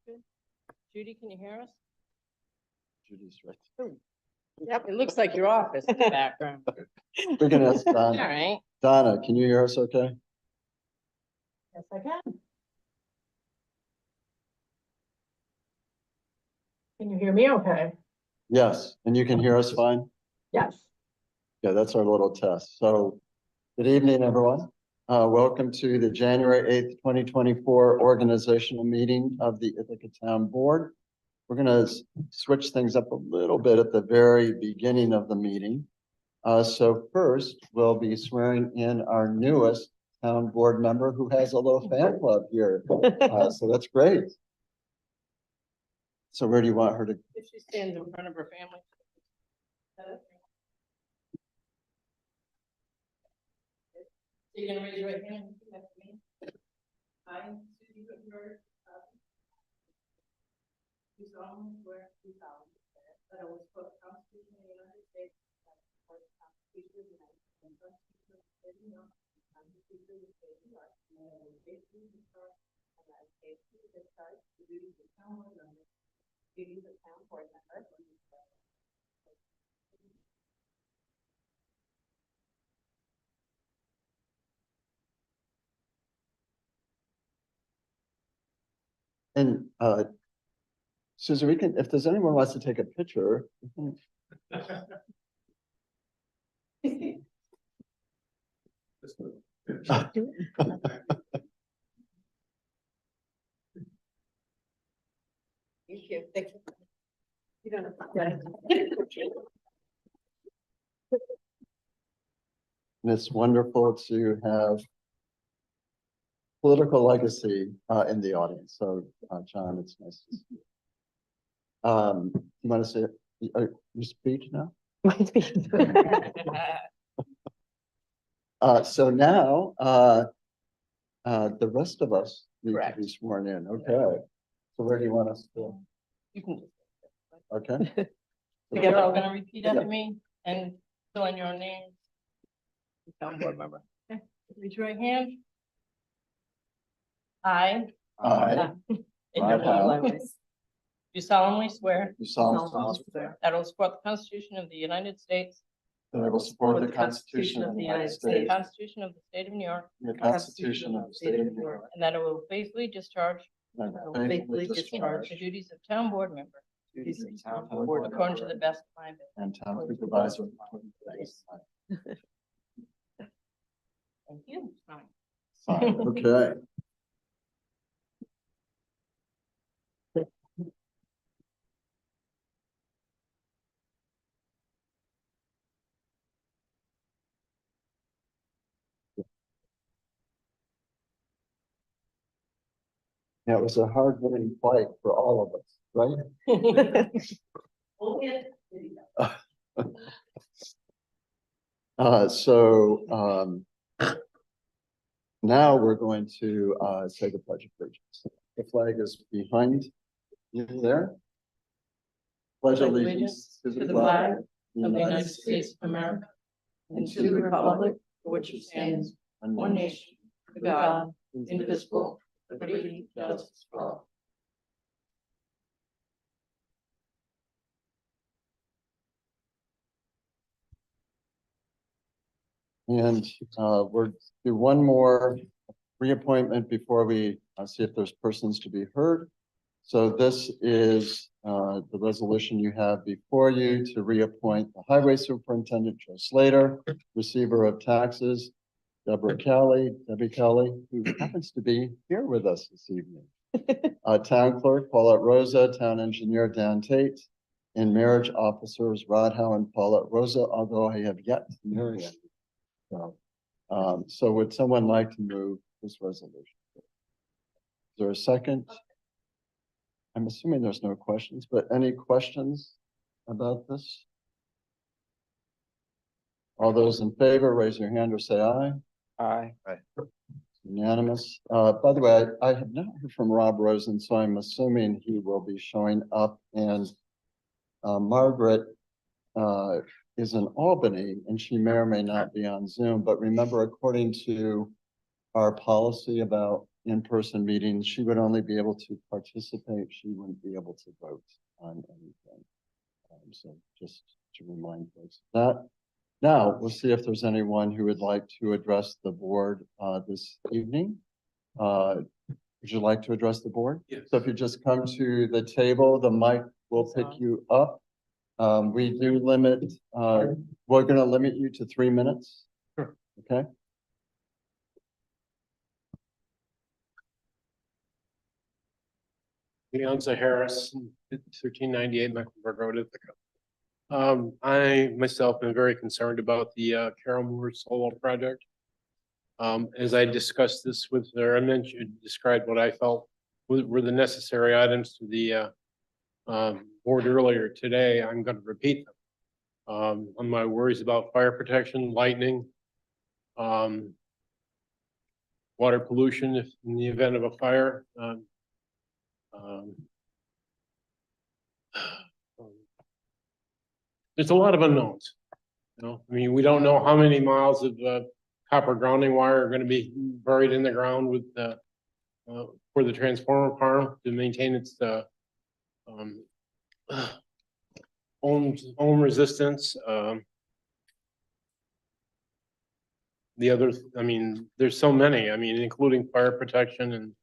Good. Judy, can you hear us? Judy's right there. Yep, it looks like your office in the background. We're gonna ask All Donna. right. Donna, can you hear us okay? Yes, I can. Can you hear me okay? Yes, and you can hear us fine? Yes. Yeah, that's our little test. So, good evening, everyone. Welcome to the January 8th, 2024 organizational meeting of the Ithaca Town Board. We're gonna switch things up a little bit at the very beginning of the meeting. So first, we'll be swearing in our newest town board member who has a little fan club here. So that's great. So where do you want her to? If she stands in front of her family. So you're gonna raise your right hand and repeat after me. I, Susie Whittenberg, do solemnly swear that I will support the Constitution of the United States, and support the Constitution of the United States, and the Constitution of the State of New York, and the Constitution of the State of New York, and that I will faithfully discharge the duties of town board member, duties of town board member. And Susan, we can, if there's anyone who wants to take a picture. We can- Thank you. Thank you. You don't have to. And it's wonderful to have political legacy in the audience. So, John, it's nice to see you. You want to say your speech now? My speech. So now, the rest of us need to be sworn in. Okay. So where do you want us to? You can. Okay. You guys all gonna repeat after me and fill in your names. Town board member. Okay. Raise your right hand. I. Do solemnly swear You solemnly that I will support the Constitution of the United States. that I will support the Constitution of the United The States, Constitution of the State of New York, and the Constitution of the State of New York, and that I will faithfully discharge and I will faithfully discharge the duties of town board member duties of town board according to the best of my ability. and town supervisor. Thank you. Fine, okay. Yeah, it was a hard-winning fight for all of us, right? Now we're going to say the Pledge of Allegiance. The flag is behind you there. Pledge allegiance to the flag of the United States of America and to the republic for which it stands, one nation, under God, indivisible, with liberty and justice for all. And we'll do one more reappointment before we see if there's persons to be heard. So this is the resolution you have before you to reappoint the Highway Superintendent, Joe Slater, Receiver of Taxes, Debbie Kelly, who happens to be here with us this evening. Town Clerk, Paulette Rosa, Town Engineer, Dan Tate, and Marriage Officers, Rod Howe and Paulette Rosa, although I have yet to marry him. So would someone like to move this resolution? Is there a second? I'm assuming there's no questions, but any questions about this? All those in favor, raise your hand or say aye. Aye. Unanimous. By the way, I have not heard from Rob Rosen, so I'm assuming he will be showing up. And Margaret is in Albany, and she may or may not be on Zoom. But remember, according to our policy about in-person meeting. She would only be able to participate. She wouldn't be able to vote on anything. So just to remind folks of that. Now, we'll see if there's anyone who would like to address the board this evening. Would you like to address the board? Yes. So if you just come to the table, the mic will pick you up. We do limit, we're going to limit you to 3 minutes. Sure. Okay. Leonza Harris, 1398 Mecklenburg Road, Ithaca. I myself am very concerned about the Carol Moore solar project. As I discussed this with her, I mentioned, described what I felt were the necessary items to the board earlier today. I'm going to repeat them. On my worries about fire protection, lightning, water pollution if in the event of a fire. There's a lot of unknowns. You know, I mean, we don't know how many miles of copper grounding wire are going to be buried in the ground with for the transformer farm to maintain its ohm resistance. The other, I mean, there's so many. I mean, including fire protection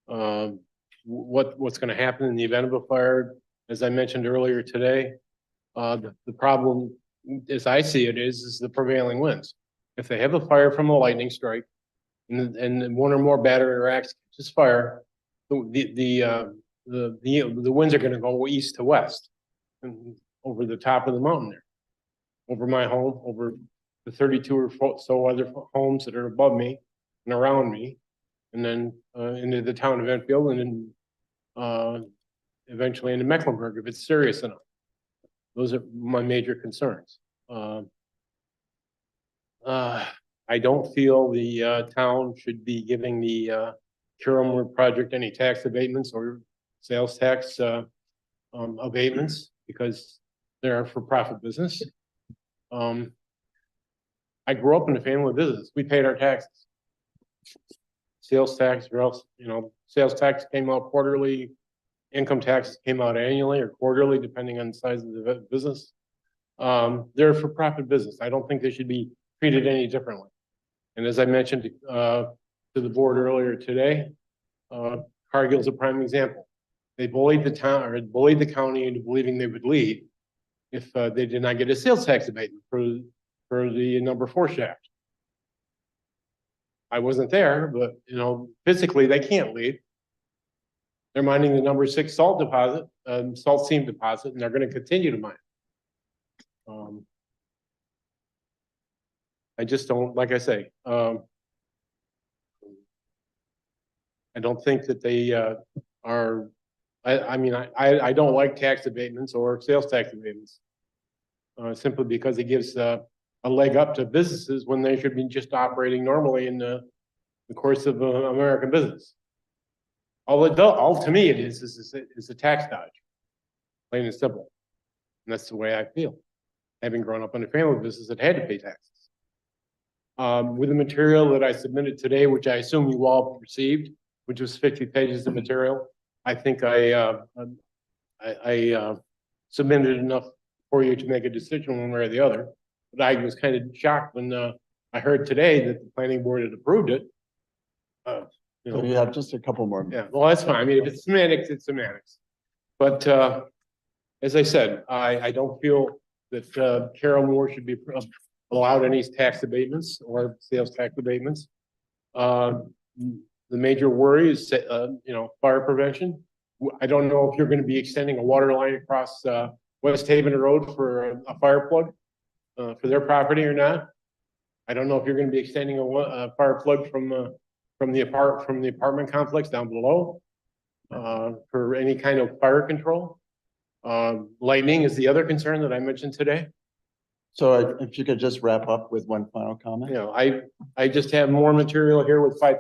and what's going to happen in the event of a fire. As I mentioned earlier today, the problem, as I see it, is the prevailing winds. If they have a fire from a lightning strike, and one or more battery racks catches fire, the winds are going to go east to west, and over the top of the mountain there, over my home, over the 32 or so other homes that are above me and around me, and then into the town of Enfield, and then eventually into Mecklenburg if it's serious enough. Those are my major concerns. I don't feel the town should be giving the Carol project any tax abatements or sales tax abatements because they're for profit business. I grew up in a family business. We paid our taxes. Sales tax, or else, you know, sales tax came out quarterly. Income tax came out annually or quarterly, depending on the size of the business. They're for profit business. I don't think they should be treated any differently. And as I mentioned to the board earlier today, Cargill's a prime example. They bullied the town or bullied the county into believing they would leave if they did not get a sales tax abatement for the number 4 shaft. I wasn't there, but you know, physically they can't leave. They're mining the number 6 salt deposit, salt seam deposit, and they're going to continue to mine. I just don't, like I say, I don't think that they are. I mean, I don't like tax abatements or sales tax abatements, simply because it gives a leg up to businesses when they should be just operating normally in the course of American business. All to me it is a tax dodge, plain and simple. And that's the way I feel, having grown up in a family business that had to pay taxes. With the material that I submitted today, which I assume you all received, which was 50 pages of material, I think I submitted enough for you to make a decision one way or the other. But I was kind of shocked when I heard today that the planning board had approved it. You know, So you have just a couple more. yeah, well, that's fine. I mean, if it's semantics, it's semantics. But as I said, I don't feel that Carol Moore should be allowed any tax abatements or sales tax abatements. The major worry is, you know, fire prevention. I don't know if you're going to be extending a water line across West Haven Road for a fire plug for their property or not. I don't know if you're going to be extending a fire plug from the apartment complex down below for any kind of fire control. Lightning is the other concern that I mentioned today. So if you could just wrap up with one final comment. You know, I just have more material here with 5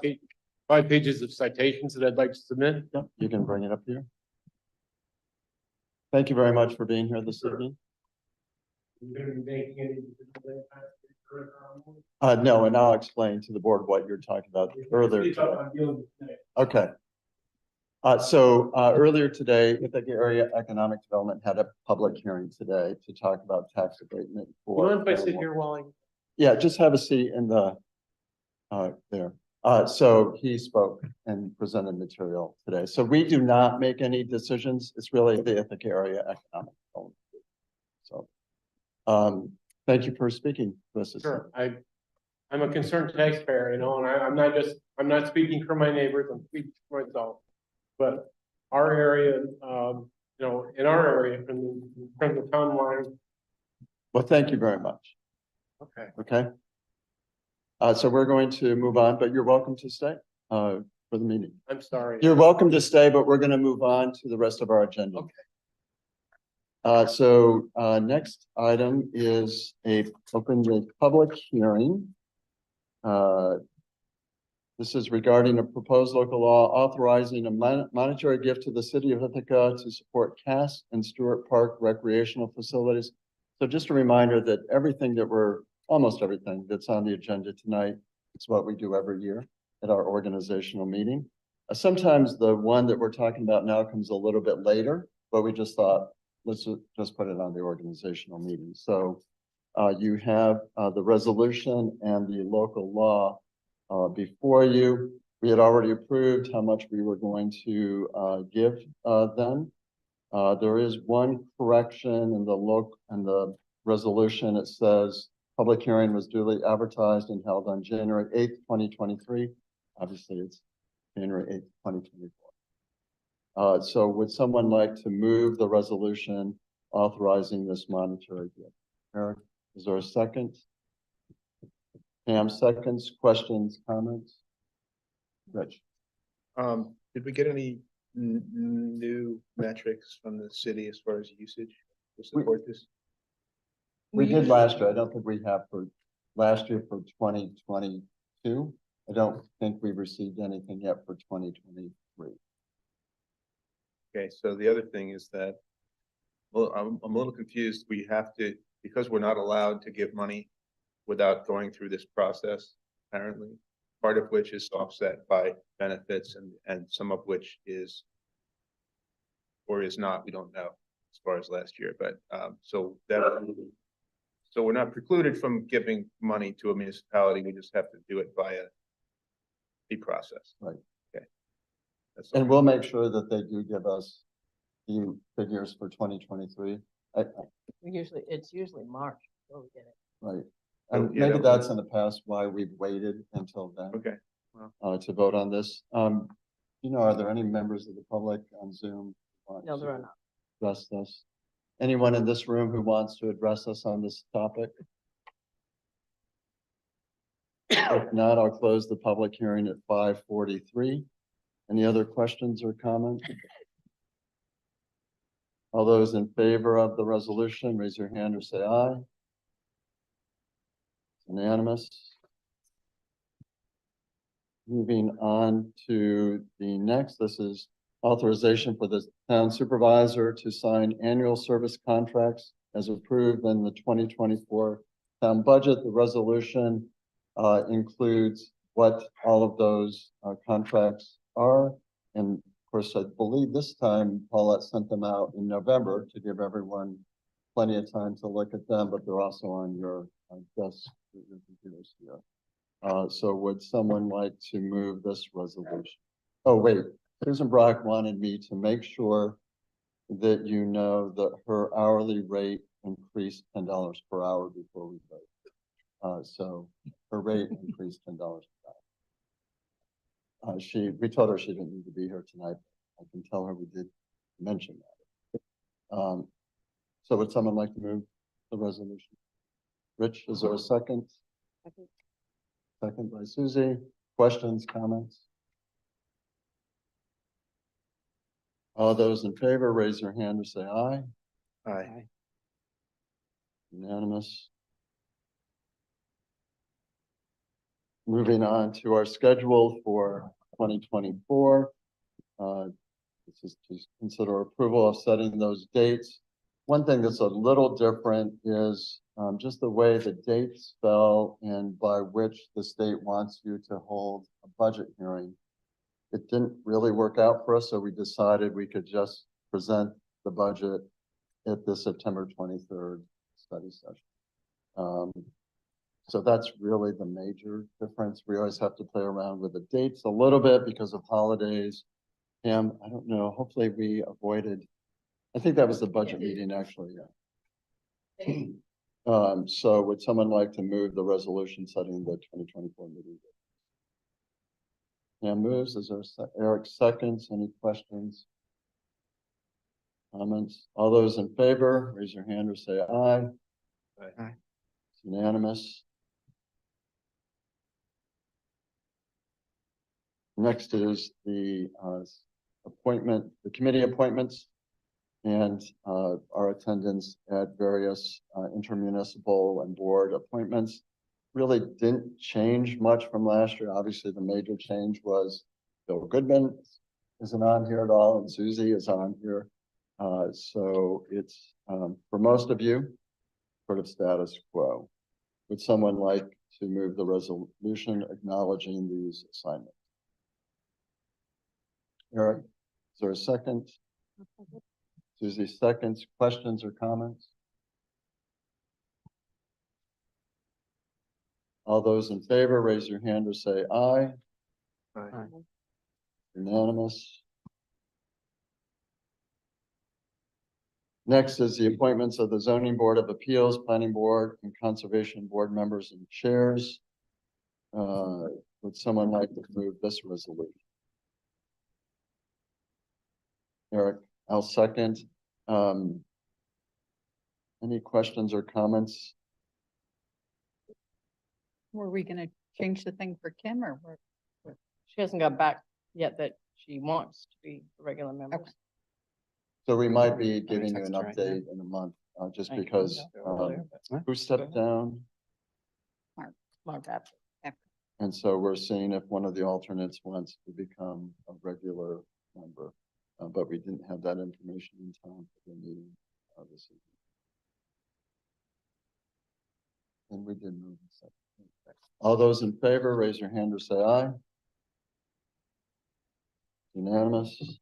pages of citations that I'd like to submit. Yeah, you can bring it up here. Thank you very much for being here this evening. No, and I'll explain to the board what you're talking about earlier today. Okay. Earlier today, Ithaca Area Economic Development had a public hearing today to talk about tax abatement You for. mind if I sit here while I? Yeah, just have a seat in the, there. So he spoke and presented material today. So we do not make any decisions. It's really the Ithaca Area Economic Development. So, thank you for speaking to us. Sure, I'm a concerned taxpayer, and I'm not speaking for my neighbors, I'm speaking for myself. But our area, in our area, from the town line. Well, thank you very much. Okay. Okay. So we're going to move on, but you're welcome to stay, for the meeting. I'm sorry. You're welcome to stay, but we're going to move on to the rest of our agenda. Okay. Next item is open the public hearing. This is regarding a proposed local law authorizing a monetary gift to the city of Ithaca to support Cass and Stewart Park recreational facilities. So just a reminder that almost everything that's on the agenda tonight is what we do every year at our organizational meeting. Sometimes the one that we're talking about now comes a little bit later, but we just thought, let's just put it on the organizational meeting. So you have the resolution and the local law before you. We had already approved how much we were going to give them. There is one correction in the resolution. It says public hearing was duly advertised and held on January 8th, 2023. Obviously, it's January 8th, 2024. So would someone like to move the resolution authorizing this monetary gift? Eric, is there a second? Pam seconds. Questions, comments? Rich. Did we get any new metrics from the city as far as usage to support this? We did last year. I don't think we have for last year for 2022. I don't think we've received anything yet for 2023. Okay, so the other thing is that, well, I'm a little confused. We have to, because we're not allowed to give money without going through this process, apparently, part of which is offset by benefits and some of which is or is not, we don't know as far as last year, but so we're not precluded from giving money to a municipality. We just have to do it via the process. Right. Okay. That's And we'll make sure that they do give us the figures for 2023. It's usually March. Before we get it. Right. Oh, And yeah, maybe that's in the past why we've waited until then. okay. To vote on this. Are there any members of the public on Zoom? No, there are not. Address this. Anyone in this room who wants to address us on this topic? If not, I'll close the public hearing at 5:43. Any other questions or comments? All those in favor of the resolution, raise your hand or say aye. Unanimous. Moving on to the next, this is authorization for the town supervisor to sign annual service contracts as approved in the 2024 town budget. The resolution includes what all of those contracts are. And of course, I believe this time Paulette sent them out in November to give everyone plenty of time to look at them, but they're also on your desk, your computers here. So would someone like to move this resolution? Oh, wait, Susan Brock wanted me to make sure that you know that her hourly rate increased $10 per hour before we vote. So her rate increased $10 per hour. We told her she didn't need to be here tonight. I can tell her we did mention that. So would someone like to move the resolution? Rich, is there a second? Second by Susie. Questions, comments? All those in favor, raise your hand or say aye. Aye. Unanimous. Moving on to our schedule for 2024. This is to consider approval of setting those dates. one thing that's a little different is just the way the dates fell and by which the state wants you to hold a budget hearing. It didn't really work out for us, so we decided we could just present the budget at the September 23rd study session. So that's really the major difference. We always have to play around with the dates a little bit because of holidays. And I don't know, hopefully we avoided, I think that was the budget meeting actually, yeah. So would someone like to move the resolution setting the 2024 meeting? Pam moves, is there Eric seconds, any questions? Comments? All those in favor, raise your hand or say aye. Aye. It's unanimous. Next is the appointment, the committee appointments and our attendance at various intermunicipal and board appointments. Really didn't change much from last year. Obviously, the major change was Bill Goodman isn't on here at all and Susie is on here. So it's for most of you, sort of status quo. Would someone like to move the resolution acknowledging these assignments? Eric, is there a second? Susie seconds. Questions or comments? All those in favor, raise your hand or say aye. Aye. Unanimous. Next is the appointments of the Zoning Board of Appeals, Planning Board, and Conservation Board members and chairs. Would someone like to move this resolution? Eric, I'll second. Any questions or comments? Were we gonna change the thing for Kim or She hasn't got back yet that she wants to be a regular member. Okay. So we might be giving you an text her right now. update in a month, just Thank you. because, who stepped down? Mark after. And so we're seeing if one of the alternates wants to become a regular member. But we didn't have that information in time for the meeting this evening. And we did move. the second. All those in favor, raise your hand or say aye. Unanimous.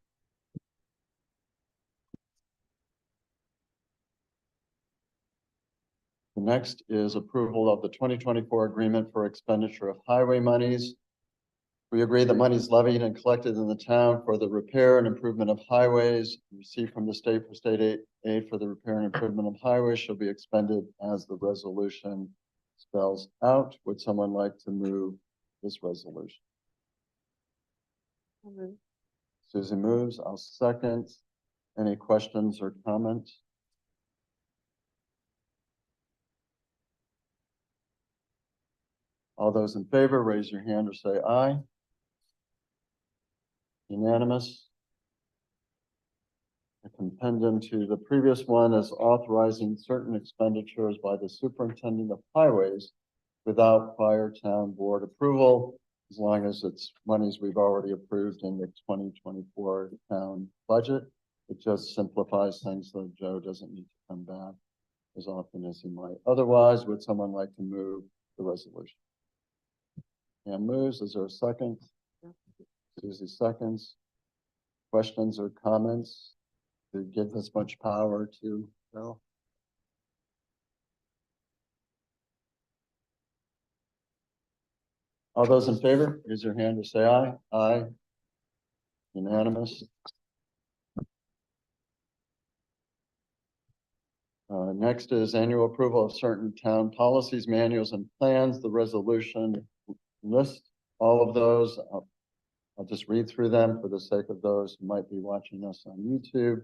The next is approval of the 2024 agreement for expenditure of highway monies. We agree that monies levied and collected in the town for the repair and improvement of highways received from the state for state aid for the repair and improvement of highways shall be expended as the resolution spells out. Would someone like to move this resolution? Susie moves, I'll second. Any questions or comments? All those in favor, raise your hand or say aye. Unanimous. A compendum to the previous one is authorizing certain expenditures by the superintendent of highways without prior town board approval, as long as it's monies we've already approved in the 2024 town budget. It just simplifies things so Joe doesn't need to come back as often as he might. Otherwise, would someone like to move the resolution? And moves, is there a second? Susie seconds. Questions or comments to give this much power to Bill? All those in favor, raise your hand or say aye. Aye. Unanimous. Next is annual approval of certain town policies, manuals, and plans. The resolution lists all of those. I'll just read through them for the sake of those who might be watching us on YouTube.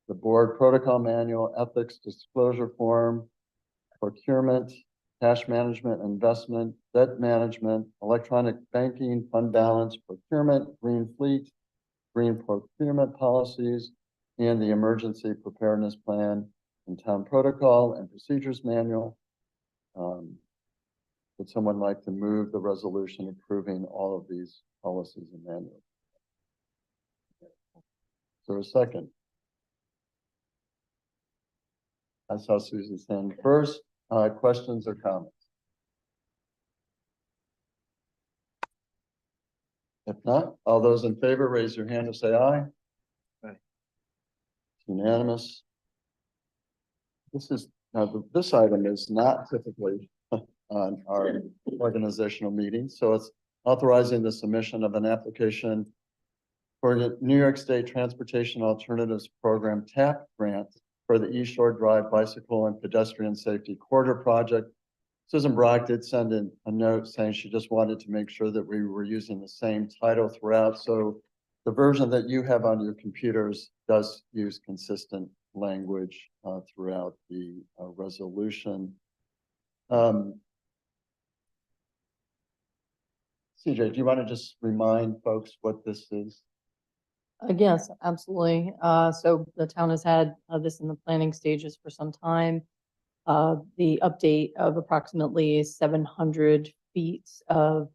The board protocol manual, ethics disclosure form, procurement, cash management, investment, debt management, electronic banking, fund balance, procurement, green fleet, green procurement policies, and the emergency preparedness plan and town protocol and procedures manual. Would someone like to move the resolution approving all of these policies and manuals? Is there a second? I saw Susie's hand first. Questions or comments? If not, all those in favor, raise your hand and say aye. Aye. It's unanimous. This is, this item is not typically on our organizational meeting, so it's authorizing the submission of an application for the New York State Transportation Alternatives Program TAP grant for the East Shore Drive Bicycle and Pedestrian Safety Corridor Project. Susan Brock did send in a note saying she just wanted to make sure that we were using the same title throughout. So the version that you have on your computers does use consistent language throughout the resolution. CJ, do you want to just remind folks what this is? Yes, absolutely. So the town has had this in the planning stages for some time. The update of approximately 700 feet of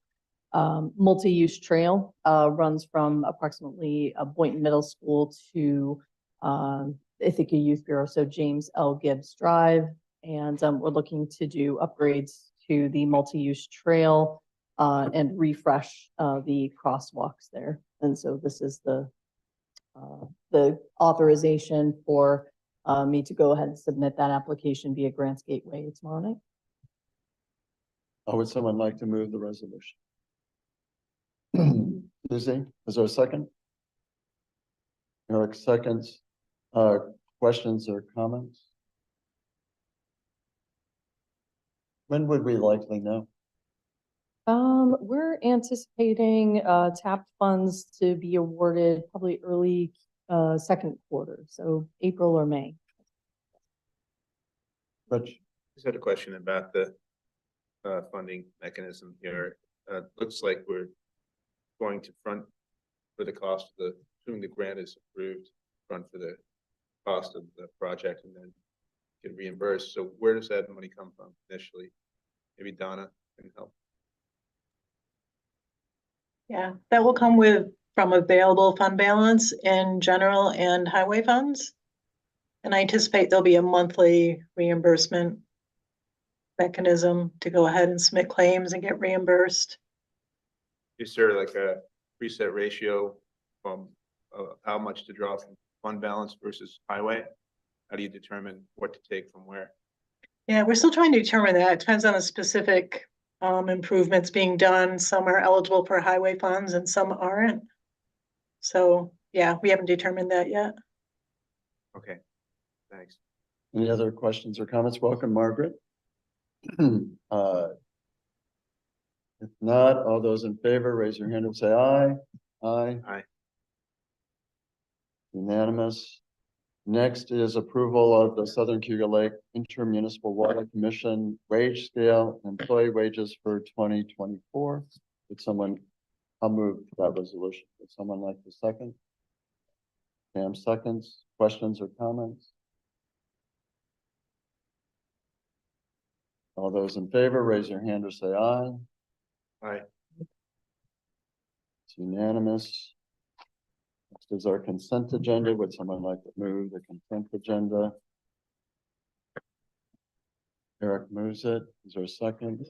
multi-use trail runs from approximately Boynton Middle School to Ithaca Youth Bureau, so James L. Gibbs Drive. And we're looking to do upgrades to the multi-use trail and refresh the crosswalks there. And so this is the authorization for me to go ahead and submit that application via Grants Gateway tomorrow night. Would someone like to move the resolution? Susie, is there a second? Eric seconds. Questions or comments? When would we likely know? We're anticipating TAP funds to be awarded probably early second quarter, so April or May. But Just had a question about the funding mechanism here. Looks like we're going to front for the cost of the, assuming the grant is approved, front for the cost of the project and then get reimbursed. So where does that money come from initially? Maybe Donna can help. Yeah, that will come from available fund balance in general and highway funds. And I anticipate there'll be a monthly reimbursement mechanism to go ahead and submit claims and get reimbursed. Is there like a preset ratio from how much to draw from fund balance versus highway? How do you determine what to take from where? Yeah, we're still trying to determine that. It depends on the specific improvements being done. Some are eligible for highway funds and some aren't. So yeah, we haven't determined that yet. Okay, thanks. any other questions or comments? Welcome, Margaret. If not, all those in favor, raise your hand and say aye. Aye. Aye. Unanimous. Next is approval of the Southern Cuba Lake Intermunicipal Water Commission wage scale, employee wages for 2024. Would someone, I'll move that resolution. Would someone like to second? Pam seconds. Questions or comments? All those in favor, raise your hand or say aye. Aye. It's unanimous. Next is our consent agenda. Would someone like to move the consent agenda? Eric moves it. Is there a second?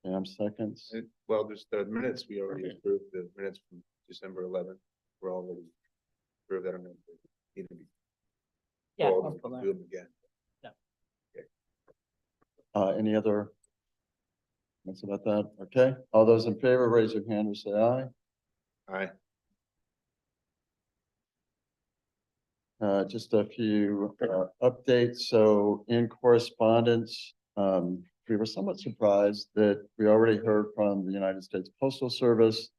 Pam seconds. Well, there's the minutes, we already approved the minutes from December 11th. We're already approved. I don't know if they need to be. Yeah, called no and problem. do them again. Any other? Comments about that? Okay. All those in favor, raise your hand or say aye. Aye. Just a few updates. So in correspondence, we were somewhat surprised that we already heard from the United States Postal Service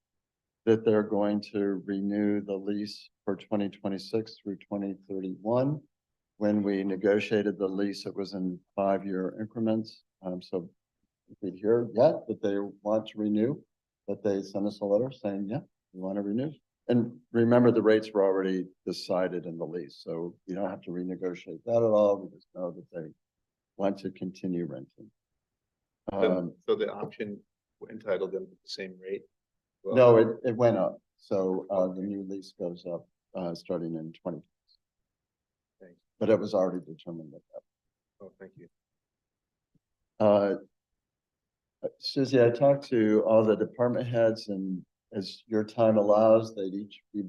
that they're going to renew the lease for 2026 through 2031. When we negotiated the lease, it was in 5-year increments. So if we hear yet that they want to renew, that they send us a letter saying, yeah, we want to renew. And remember, the rates were already decided in the lease, so you don't have to renegotiate that at all. We just know that they want to continue renting. So the option entitled them to the same rate? Well, No, it went up. So the new lease goes up starting in 20. Thanks. but it was already determined at that. Oh, thank you. Susie, I talked to all the department heads, and as your time allows, they'd each be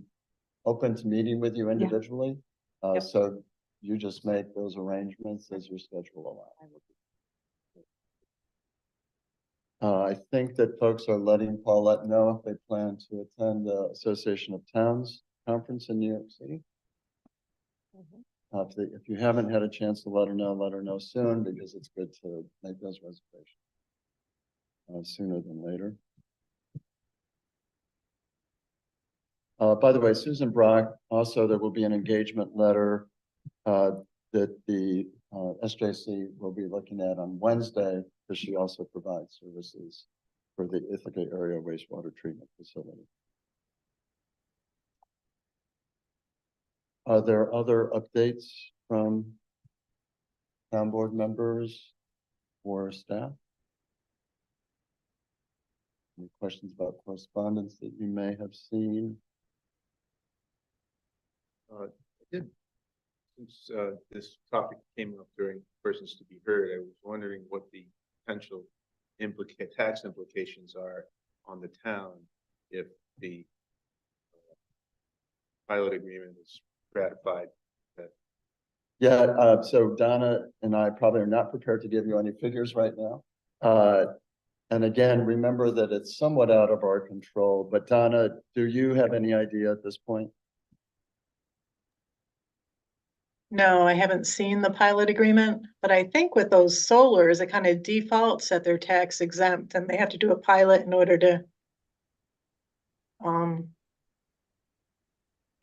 open to meeting with you individually. Yep. So you just make those arrangements as your schedule allows. I think that folks are letting Paulette know if they plan to attend the Association of Towns Conference in New York City. If you haven't had a chance to let her know soon, because it's good to make those reservations sooner than later. By the way, Susan Brock, also there will be an engagement letter that the SJC will be looking at on Wednesday, because she also provides services for the Ithaca area wastewater treatment facility. Are there other updates from town board members or staff? Any questions about correspondence that you may have seen? I did, since this topic came up during persons to be heard, I was wondering what the potential tax implications are on the town if the pilot agreement is ratified. Yeah, so Donna and I probably are not prepared to give you any figures right now. And again, remember that it's somewhat out of our control, but Donna, do you have any idea at this point? No, I haven't seen the pilot agreement, but I think with those solars, it kind of defaults that they're tax exempt and they have to do a pilot in order to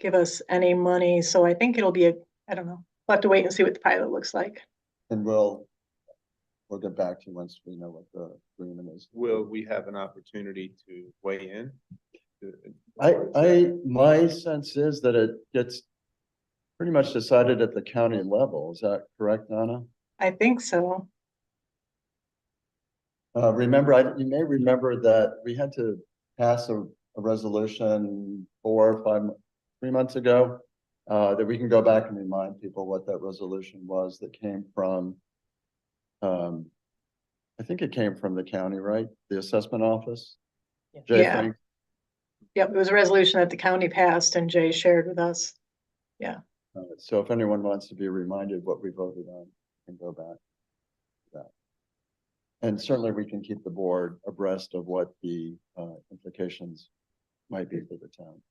give us any money. So I think it'll be I don't know. We'll have to wait and see what the pilot looks like. And we'll get back to you once we know what the agreement is. Will we have an opportunity to weigh in? My sense is that it gets pretty much decided at the county level. Is that correct, Donna? I think so. You may remember that we had to pass a resolution 3 months ago, that we can go back and remind people what that resolution was that came from, I think it came from the county, right? The assessment office? Yeah. Jay Yeah. Frank? Yep, it was a resolution that the county passed and Jay shared with us. So if anyone wants to be reminded what we voted on, can go back to that. And certainly we can keep the board abreast of what the implications might be for the town.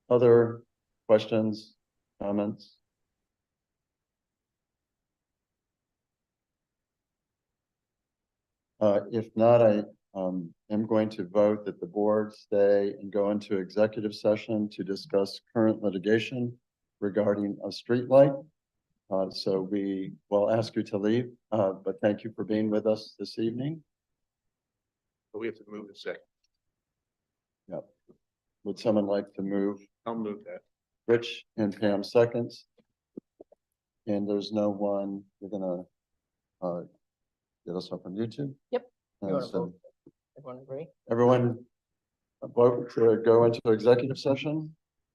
Other questions, comments? If not, I am going to vote that the board stay and go into executive session to discuss current litigation regarding a street light. So we will ask you to leave, but thank you for being with us this evening. But we have to move in a second. Yep. Would someone like to move? I'll move that. Rich and Pam seconds. And there's no one, you're gonna get us up on YouTube? Yep. And so Everyone agree? everyone vote to go into executive session?